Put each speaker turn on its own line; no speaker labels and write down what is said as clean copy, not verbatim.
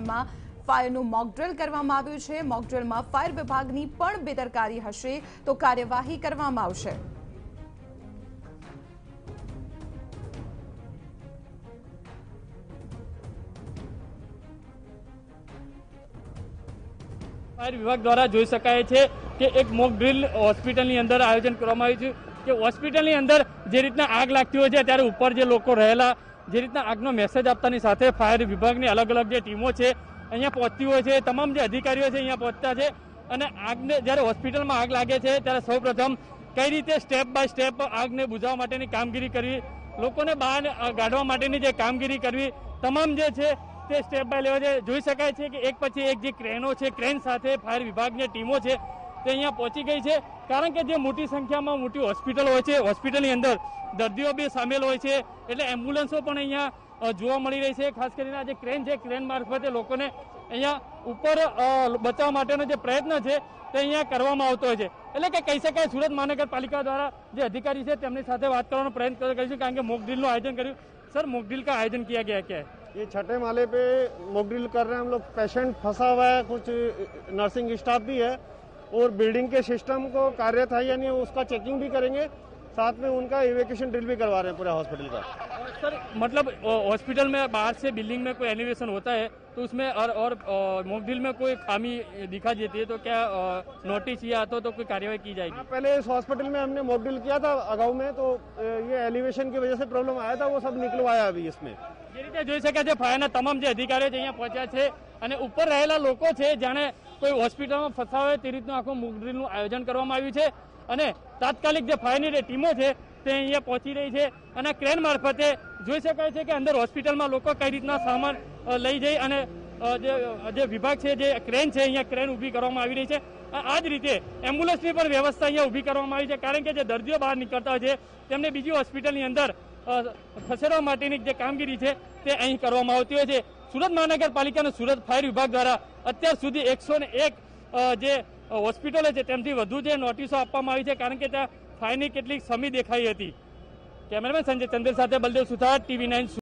હોસ્પિટલમાં ફાયરનું મોકડ્રીલ કરવામાં આવ્યું છે। મોકડ્રીલમાં ફાયર વિભાગની પણ બેદરકારી હશે તો કાર્યવાહી કરવામાં આવશે।
फायर विभाग द्वारा જોઈ શકાય છે કે એક મોક ડ્રીલ હોસ્પિટલની અંદર આયોજન કરવામાં આવ્યું છે કે હોસ્પિટલની અંદર જે રીતના આગ લાગતી હોય છે ત્યારે ઉપર જે લોકો રહેલા જે રીતના આગનો મેસેજ આપતાની સાથે ફાયર વિભાગની અલગ અલગ જે ટીમો છે અહીંયા પહોંચતી હોય છે, તમામ જે અધિકારીઓ છે અહીંયા પહોંચતા છે અને આગને જ્યારે હોસ્પિટલમાં આગ લાગે છે ત્યારે સૌપ્રથમ કઈ રીતે સ્ટેપ બાય સ્ટેપ આગને બુઝાવવા માટેની કામગીરી કરવી, લોકોને બહાર કાઢવા માટેની જે કામગીરી કરવી, તમામ જે છે તે સ્ટેપ બાય લેવા છે। જોઈ શકાય છે કે એક પછી એક જે ક્રેનો છે, ક્રેન સાથે ફાયર વિભાગની ટીમો છે તે અહીંયા પહોંચી ગઈ છે, કારણ કે જે મોટી સંખ્યામાં મોટી હોસ્પિટલ હોય છે, હોસ્પિટલની અંદર દર્દીઓ બી સામેલ હોય છે એટલે એમ્બ્યુલન્સો પણ અહીંયા જોવા મળી રહી છે। ખાસ કરીને આ જે ક્રેન છે, ક્રેન મારફતે લોકોને અહીંયા ઉપર બચાવવા માટેનો જે પ્રયત્ન છે તે અહીંયા કરવામાં આવતો હોય છે। એટલે કે કહી શકાય સુરત મહાનગરપાલિકા દ્વારા જે અધિકારી છે તેમની સાથે વાત કરવાનો પ્રયત્ન કરીશું, કારણ કે મોકડ્રીલનું આયોજન કર્યું। सर, मोकड्रिल का आयोजन किया गया क्या है?
ये छठे माले पे मोकड्रिल कर रहे हैं हम लोग। पेशेंट फंसा हुआ है, कुछ नर्सिंग स्टाफ भी है और बिल्डिंग के सिस्टम को कार्यरत है या नहीं उसका चेकिंग भी करेंगे, साथ में उनका इवैक्यूएशन ड्रिल भी करवा रहे हैं पूरे हॉस्पिटल का।
सर, मतलब हॉस्पिटल में बाहर से बिल्डिंग में कोई एलिवेशन होता है तो उसमें और मोकड्रिल में कोई खामी दिखा देती है तो क्या नोटिस या आता तो कोई कार्यवाही की जाएगी?
पहले इस हॉस्पिटल में हमने मॉकड्रिल किया था अगाऊ में, तो ये एलिवेशन की वजह से प्रॉब्लम आया था, वो सब निकलवाया अभी इसमें।
જે રીતે જોઈ શકાય છે ફાયરના તમામ જે અધિકારીઓ છે અહીંયા પહોંચ્યા છે અને ઉપર રહેલા લોકો છે જાણે કોઈ હોસ્પિટલમાં ફસાવે તે રીતનું આખું મોકડ્રીલનું આયોજન કરવામાં આવ્યું છે અને તાત્કાલિક જે ફાયરની જે ટીમો છે તે અહીંયા પહોંચી રહી છે અને ક્રેન મારફતે જોઈ શકાય છે કે અંદર હોસ્પિટલમાં લોકો કઈ રીતના સામાન લઈ જઈ અને જે વિભાગ છે, જે ક્રેન છે અહીંયા ક્રેન ઊભી કરવામાં આવી રહી છે। આ જ રીતે એમ્બ્યુલન્સની પણ વ્યવસ્થા અહીંયા ઊભી કરવામાં આવી છે, કારણ કે જે દર્દીઓ બહાર નીકળતા હોય છે તેમને બીજી હોસ્પિટલની અંદર ખસેડવા માટેની જે કામગીરી છે તે અહીં કરવામાં આવતી હોય છે। સુરત મહાનગરપાલિકા અને સુરત ફાયર વિભાગ દ્વારા અત્યાર સુધી 101 જે હોસ્પિટલો છે તેમથી વધુ જે નોટિસો આપવામાં આવી છે, કારણ કે ત્યાં ફાયરની કેટલીક સમી દેખાઈ હતી। કેમેરામેન સંજય ચંદ્ર સાથે બલદેવ સુથાર, TV9।